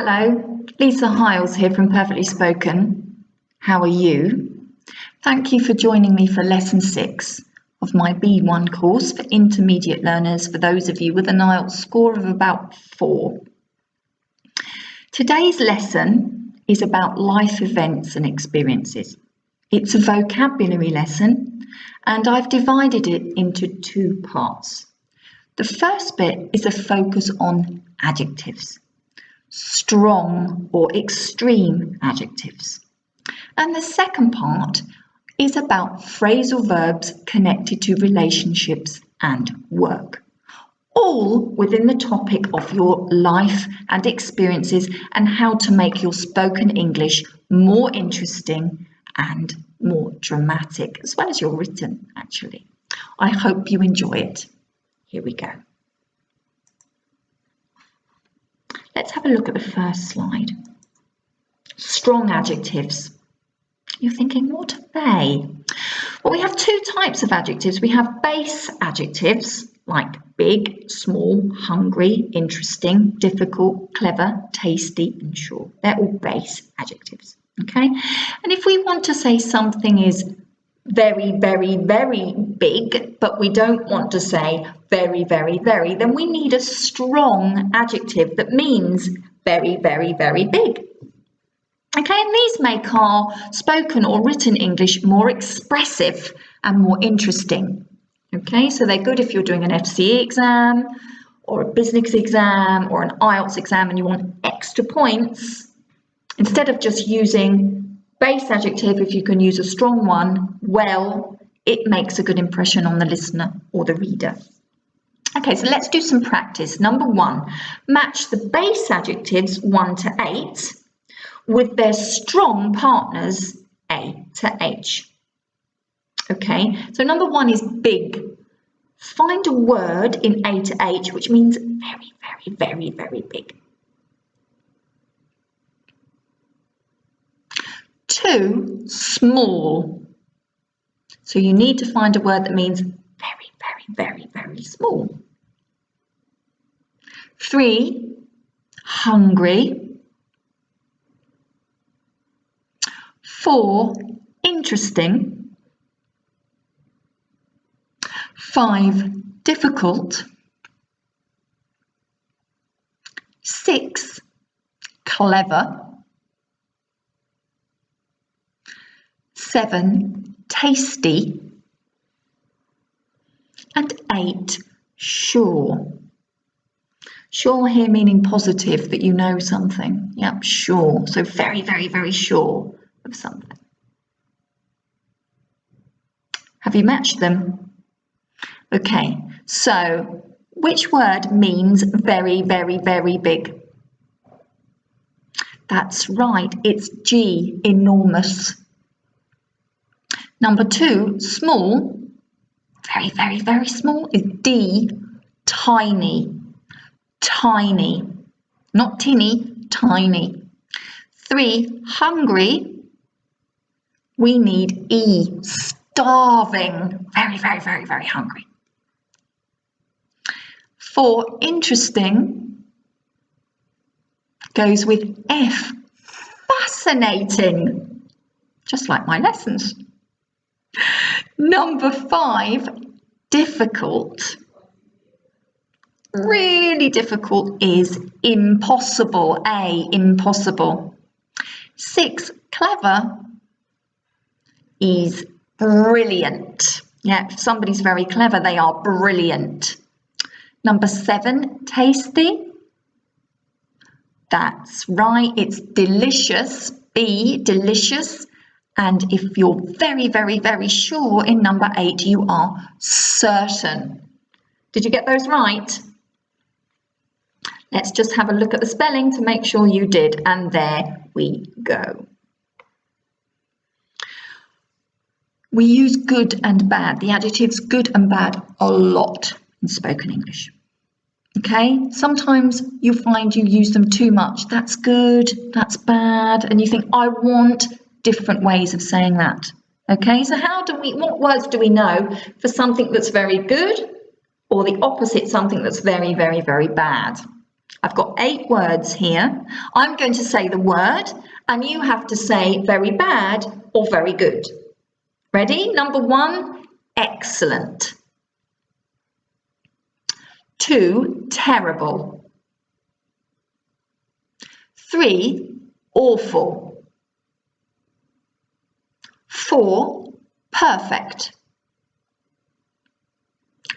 Hello, Lisa Hiles here from Perfectly Spoken. How are you? Thank you for joining me for Lesson 6 of my B1 course for intermediate learners for those of you with an IELTS score of about 4. Today's lesson is about life events and experiences. It's a vocabulary lesson and I've divided it into 2 parts. The first bit is a focus on adjectives. Strong or extreme adjectives. And the second part is about phrasal verbs connected to relationships and work, all within the topic of your life and experiences and how to make your spoken English more interesting and more dramatic, as well as your written, actually. I hope you enjoy it. Here we go. Let's have a look at the first slide. Strong adjectives. You're thinking, what are they? Well, we have 2 types of adjectives. We have base adjectives like big, small, hungry, interesting, difficult, clever, tasty, and sure. They're all base adjectives, okay? And if we want to say something is very, very, very big, but we don't want to say very, very, very, then we need a strong adjective that means very, very, very big. Okay, and these make our spoken or written English more expressive and more interesting. Okay, so they're good if you're doing an FCE exam or a business exam or an IELTS exam and you want extra points. Instead of just using base adjective, if you can use a strong one, well, it makes a good impression on the listener or the reader. Okay, so let's do some practice. Number 1, match the base adjectives 1 to 8 with their strong partners A to H. Okay, so number 1 is big. Find a word in A to H which means very, very, very, very big. 2, small. So you need to find a word that means very, very, very, very small. 3, hungry. 4, interesting. 5, difficult. 6, clever. 7, tasty. And 8, sure. Sure here meaning positive, that you know something. Yep, sure. So very, very, very sure of something. Have you matched them? Okay, so which word means very, very, very big? That's right, it's G, enormous. Number 2, small, very, very, very small, is D, tiny. Tiny, not tinny, tiny. 3, hungry, we need E, starving, very, very, very, very hungry. 4, interesting, goes with F, fascinating, just like my lessons. Number 5, difficult. Really difficult is impossible. A, impossible. 6, clever is brilliant. Yeah, if somebody's very clever, they are brilliant. Number 7, tasty. That's right, it's delicious. B, delicious. And if you're very, very, very sure in number 8, you are certain. Did you get those right? Let's just have a look at the spelling to make sure you did, and there we go. We use good and bad, the adjectives good and bad, a lot in spoken English. Okay, sometimes you find you use them too much. That's good, that's bad, and you think, I want different ways of saying that. Okay, so what words do we know for something that's very good or the opposite, something that's very, very, very bad? I've got 8 words here. I'm going to say the word and you have to say very bad or very good. Ready? Number 1, excellent. 2, terrible. 3, awful. 4, perfect.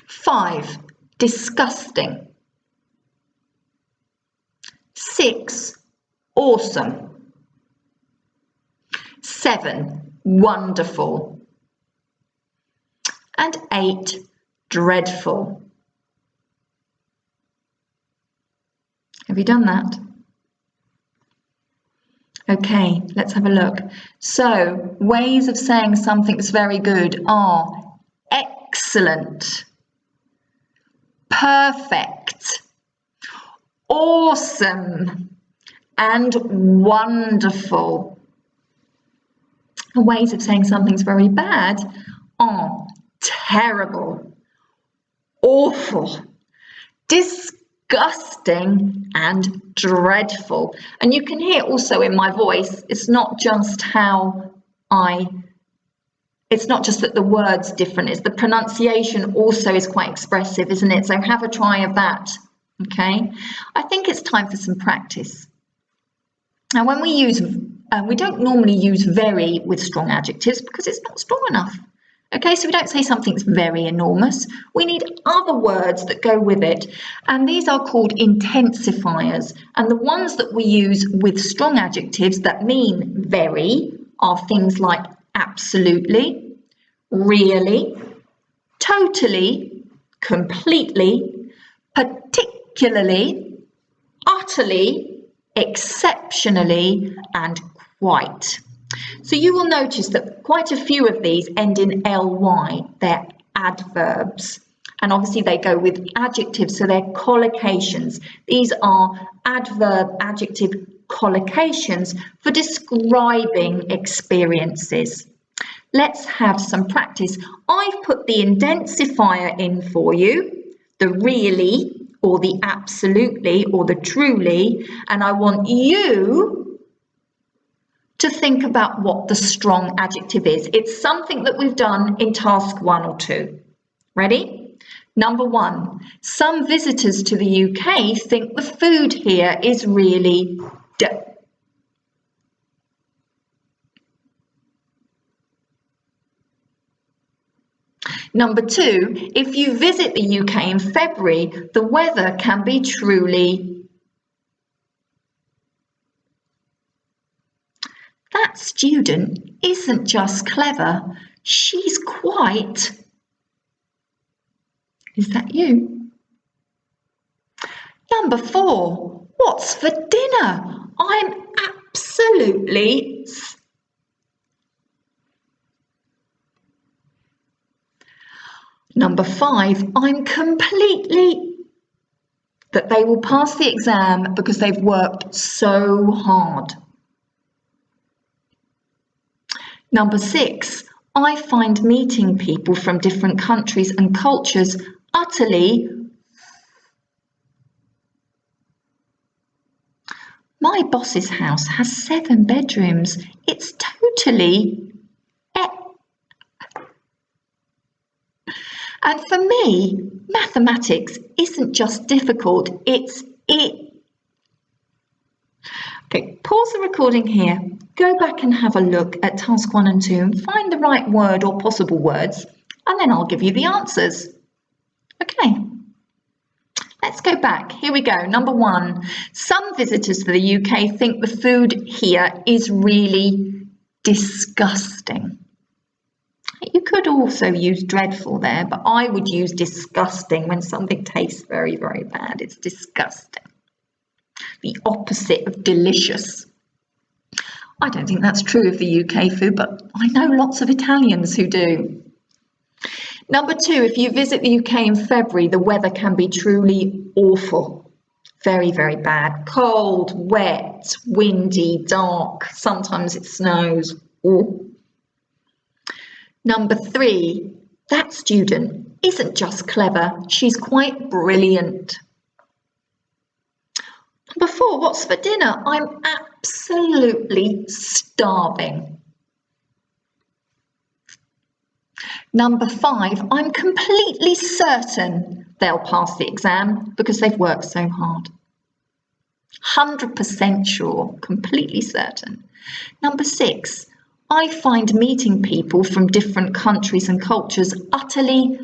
5, disgusting. 6, awesome. 7, wonderful. And 8, dreadful. Have you done that? Okay, let's have a look. So, ways of saying something's very good are excellent, perfect, awesome, and wonderful. The ways of saying something's very bad are terrible, awful, disgusting, and dreadful. And you can hear also in my voice, it's not just it's not just that the word's different, it's the pronunciation also is quite expressive, isn't it? So have a try of that, okay? I think it's time for some practice. Now, when we don't normally use very with strong adjectives because it's not strong enough. Okay, so we don't say something's very enormous. We need other words that go with it. And these are called intensifiers. And the ones that we use with strong adjectives that mean very are things like absolutely, really, totally, completely, particularly, utterly, exceptionally, and quite. So you will notice that quite a few of these end in ly, they're adverbs, and obviously they go with adjectives, so they're collocations. These are adjective collocations for describing experiences. Let's have some practice. I've put the intensifier in for you, the really, or the absolutely, or the truly, and I want you to think about what the strong adjective is. It's something that we've done in task 1 or 2. Ready? Number 1, some visitors to the UK think the food here is really Number 2, if you visit the UK in February, the weather can be truly That student isn't just clever, she's quite. Is that you? Number 4, what's for dinner? I'm absolutely. Number 5, I'm completely. That they will pass the exam because they've worked so hard. Number 6, I find meeting people from different countries and cultures utterly. My boss's house has 7 bedrooms. It's totally. And for me, mathematics isn't just difficult, it's it. Okay, pause the recording here. Go back and have a look at task 1 and 2 and find the right word or possible words, and then I'll give you the answers. Okay, let's go back. Here we go. Number 1, some visitors to the UK think the food here is really disgusting. You could also use dreadful there, but I would use disgusting when something tastes very, very bad. It's disgusting. The opposite of delicious. I don't think that's true of the UK food, but I know lots of Italians who do. Number 2, if you visit the UK in February, the weather can be truly awful. Very, very bad. Cold, wet, windy, dark. Sometimes it snows. Ooh. Number 3, that student isn't just clever, she's quite brilliant. Number 4, what's for dinner? I'm absolutely starving. Number 5, I'm completely certain they'll pass the exam because they've worked so hard. 100% sure, completely certain. Number 6, I find meeting people from different countries and cultures utterly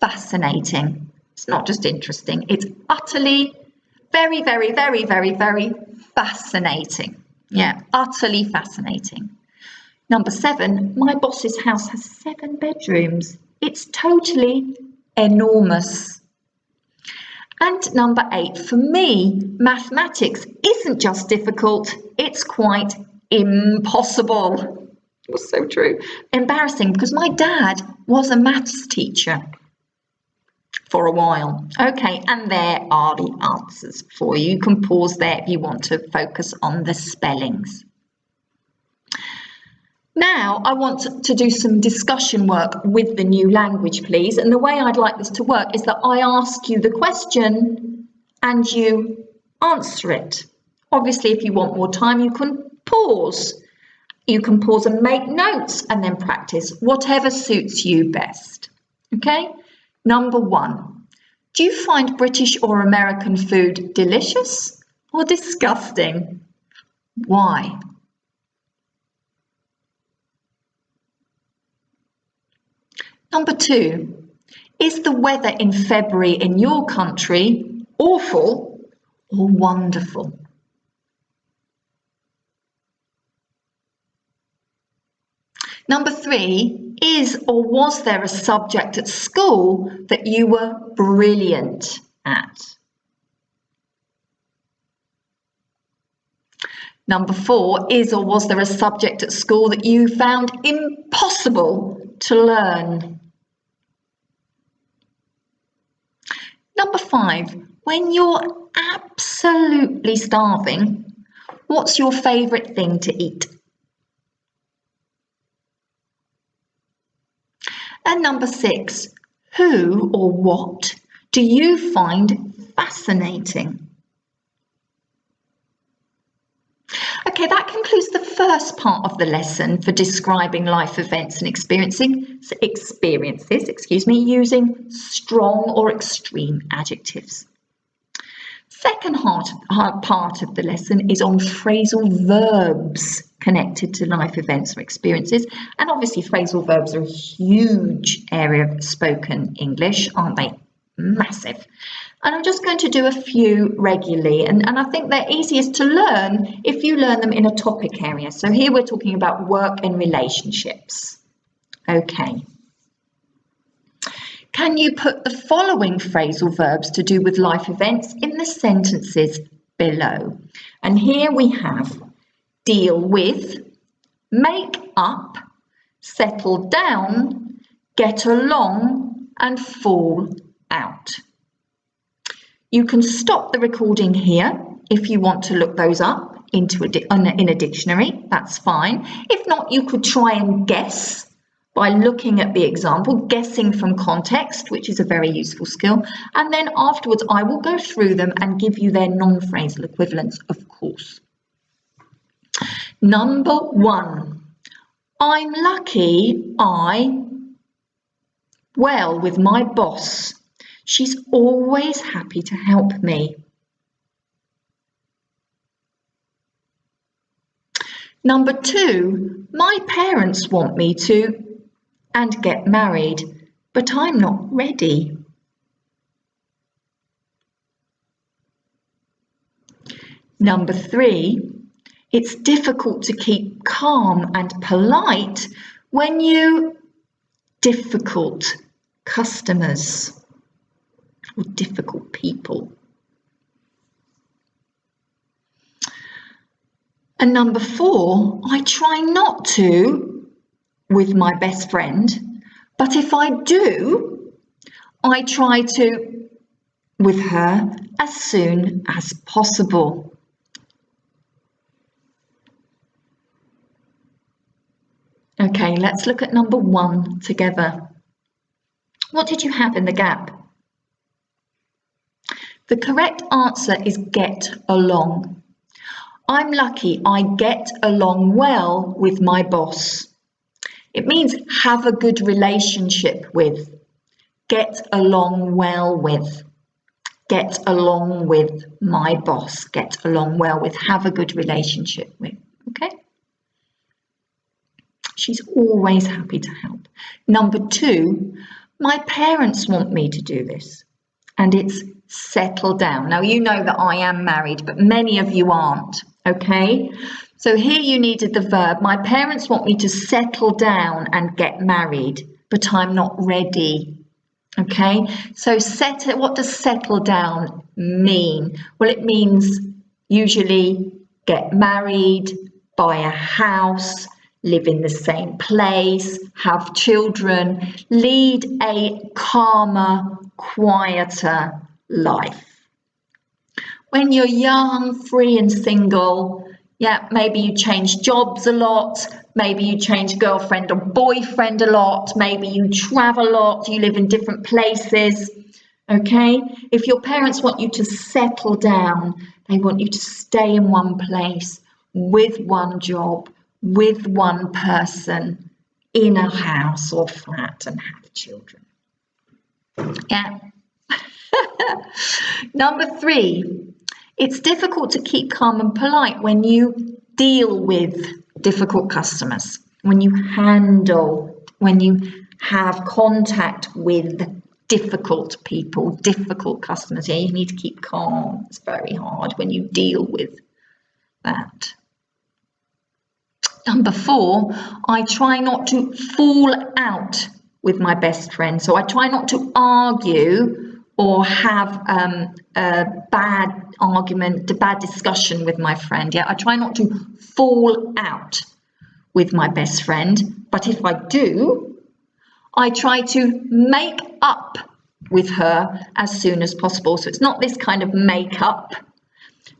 fascinating. It's not just interesting, it's utterly, very, very, very, very, very fascinating. Yeah, utterly fascinating. Number 7, my boss's house has 7 bedrooms. It's totally enormous. And number 8, for me, mathematics isn't just difficult, it's quite impossible. It was so true. Embarrassing, because my dad was a maths teacher for a while. Okay, and there are the answers for you. You can pause there if you want to focus on the spellings. Now I want to do some discussion work with the new language, please. And the way I'd like this to work is that I ask you the question and you answer it. Obviously, if you want more time, you can pause. You can pause and make notes and then practice, whatever suits you best. Okay? Number 1, do you find British or American food delicious or disgusting? Why? Number 2, is the weather in February in your country awful or wonderful? Number 3, is or was there a subject at school that you were brilliant at? Number 4, is or was there a subject at school that you found impossible to learn? Number 5, when you're absolutely starving, what's your favourite thing to eat? And number 6, who or what do you find fascinating? Okay, that concludes the first part of the lesson for describing life events and experiences, using strong or extreme adjectives. Second part of the lesson is on phrasal verbs connected to life events or experiences. And obviously phrasal verbs are a huge area of spoken English, aren't they? Massive. And I'm just going to do a few regularly, and I think they're easiest to learn if you learn them in a topic area. So here we're talking about work and relationships. Okay. Can you put the following phrasal verbs to do with life events in the sentences below? And here we have deal with, make up, settle down, get along, and fall out. You can stop the recording here if you want to look those up in a dictionary, that's fine. If not, you could try and guess by looking at the example, guessing from context, which is a very useful skill. And then afterwards, I will go through them and give you their non-phrasal equivalents, of course. Number 1, I'm lucky well with my boss. She's always happy to help me. Number 2, my parents want me to and get married, but I'm not ready. Number 3, it's difficult to keep calm and polite when difficult customers or difficult people. And number 4, I try not to with my best friend, but if I do, I try to with her as soon as possible. Okay, let's look at number 1 together. What did you have in the gap? The correct answer is get along. I'm lucky I get along well with my boss. It means have a good relationship with. Get along well with. Get along with my boss. Get along well with. Have a good relationship with. Okay? She's always happy to help. Number 2, my parents want me to do this. And it's settle down. Now, you know that I am married, but many of you aren't. Okay? So here you needed the verb. My parents want me to settle down and get married, but I'm not ready. Okay, so what does settle down mean? Well, it means usually get married, buy a house, live in the same place, have children, lead a calmer, quieter life. When you're young, free and single, yeah, maybe you change jobs a lot, maybe you change girlfriend or boyfriend a lot, maybe you travel a lot, you live in different places, okay? If your parents want you to settle down, they want you to stay in one place, with one job, with one person, in a house or flat and have children. Yeah. Number 3. It's difficult to keep calm and polite when you deal with difficult customers, when you have contact with difficult people, difficult customers. Yeah, you need to keep calm. It's very hard when you deal with that. Number 4, I try not to fall out with my best friend. So I try not to argue or have a bad argument, a bad discussion with my friend. Yeah, I try not to fall out with my best friend, but if I do, I try to make up with her as soon as possible. So it's not this kind of make up.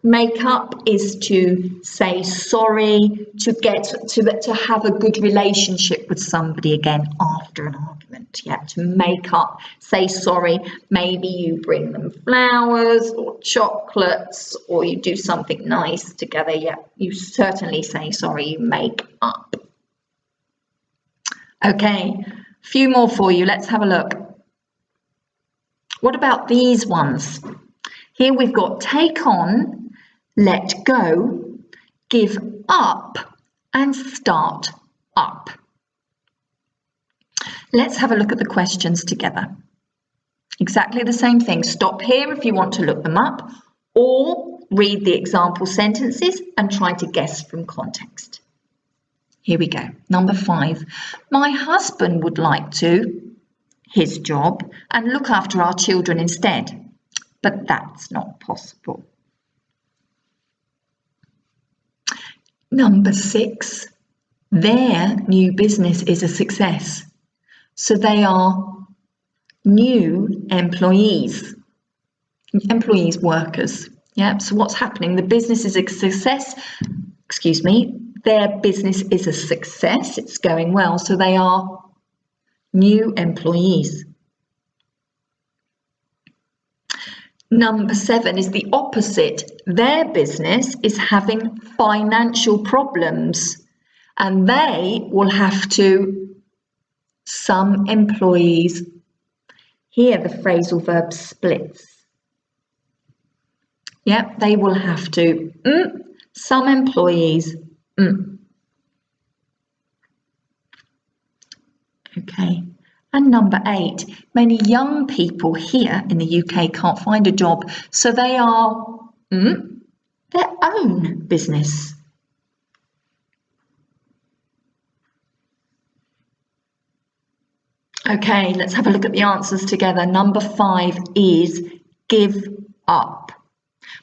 Make up is to say sorry, to have a good relationship with somebody again after an argument. Yeah, to make up, say sorry. Maybe you bring them flowers or chocolates, or you do something nice together. Yeah, you certainly say sorry, you make up. Okay, a few more for you. Let's have a look. What about these ones? Here we've got take on, let go, give up, and start up. Let's have a look at the questions together. Exactly the same thing. Stop here if you want to look them up, or read the example sentences and try to guess from context. Here we go. Number 5. My husband would like to, his job, and look after our children instead. But that's not possible. Number 6, their new business is a success. So they are new employees, workers. Yeah, so what's happening? The business is a success, their business is a success, it's going well, so they are new employees. Number 7 is the opposite. Their business is having financial problems, and they will have to, some employees, here the phrasal verb splits. Yep, they will have to, some employees, Okay. And number 8, many young people here in the UK can't find a job, so they are their own business. Okay, let's have a look at the answers together. Number 5 is give up.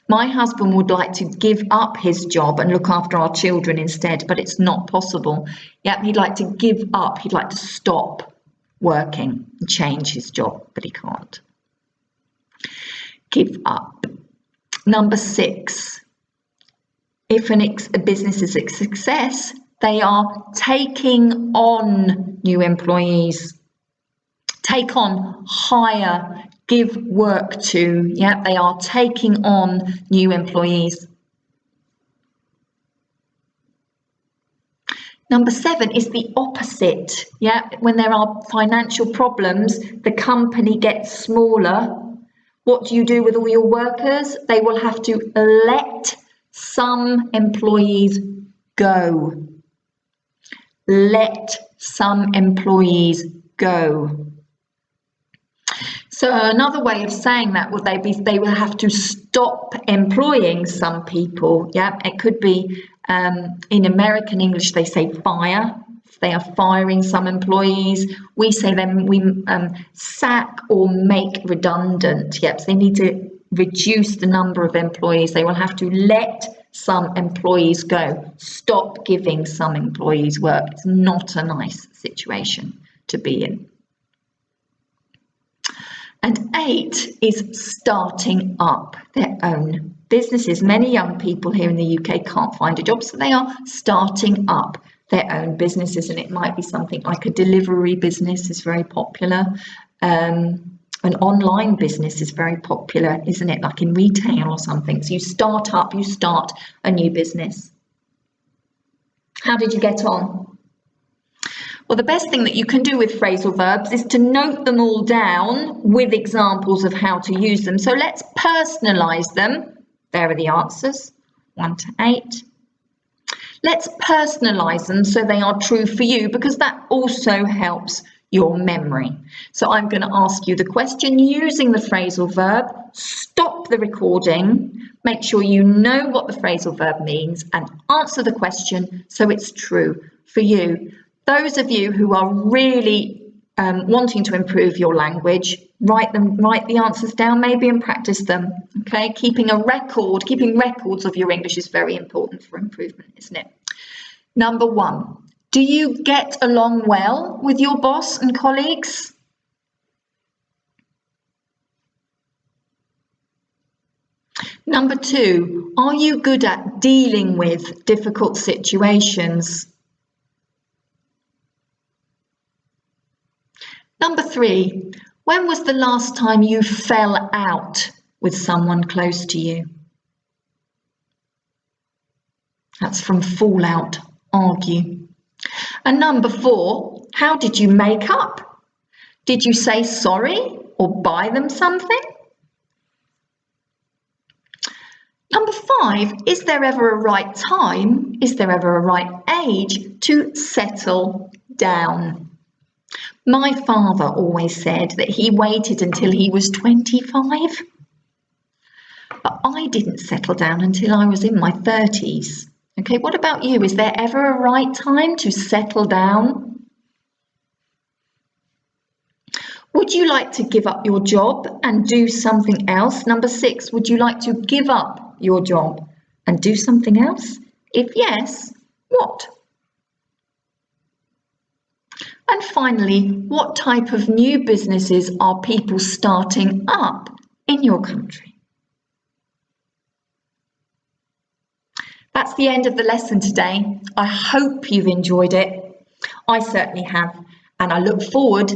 My husband would like to give up his job and look after our children instead, but it's not possible. Yep, he'd like to give up, he'd like to stop working and change his job, but he can't. Give up. Number 6, if a business is a success, they are taking on new employees. Take on, hire, give work to. Yeah, they are taking on new employees. Number 7 is the opposite. Yeah, when there are financial problems, the company gets smaller. What do you do with all your workers? They will have to let some employees go. Let some employees go. So another way of saying that would they will have to stop employing some people. Yeah, it could be in American English they say fire. They are firing some employees. We say we sack or make redundant. Yep, so they need to reduce the number of employees. They will have to let some employees go. Stop giving some employees work. It's not a nice situation to be in. And 8 is starting up their own businesses. Many young people here in the UK can't find a job, so they are starting up their own businesses, and it might be something like a delivery business is very popular. An online business is very popular, isn't it? Like in retail or something. So you start a new business. How did you get on? Well, the best thing that you can do with phrasal verbs is to note them all down with examples of how to use them. So let's personalise them. There are the answers, 1 to 8. Let's personalise them so they are true for you, because that also helps your memory. So I'm going to ask you the question using the phrasal verb. Stop the recording, make sure you know what the phrasal verb means, and answer the question so it's true for you. Those of you who are really wanting to improve your language, write the answers down maybe and practice them. Okay, keeping records of your English is very important for improvement, isn't it? Number 1, do you get along well with your boss and colleagues? Number 2, are you good at dealing with difficult situations? Number 3, when was the last time you fell out with someone close to you? That's from fall out, argue. And number 4, how did you make up? Did you say sorry or buy them something? Number 5, is there ever a right time? Is there ever a right age to settle down? My father always said that he waited until he was 25, but I didn't settle down until I was in my 30s. Okay, what about you? Is there ever a right time to settle down? Would you like to give up your job and do something else? Number 6, would you like to give up your job and do something else? If yes, what? And finally, what type of new businesses are people starting up in your country? That's the end of the lesson today. I hope you've enjoyed it. I certainly have, and I look forward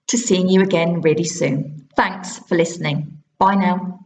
to seeing you again really soon. Thanks for listening. Bye now.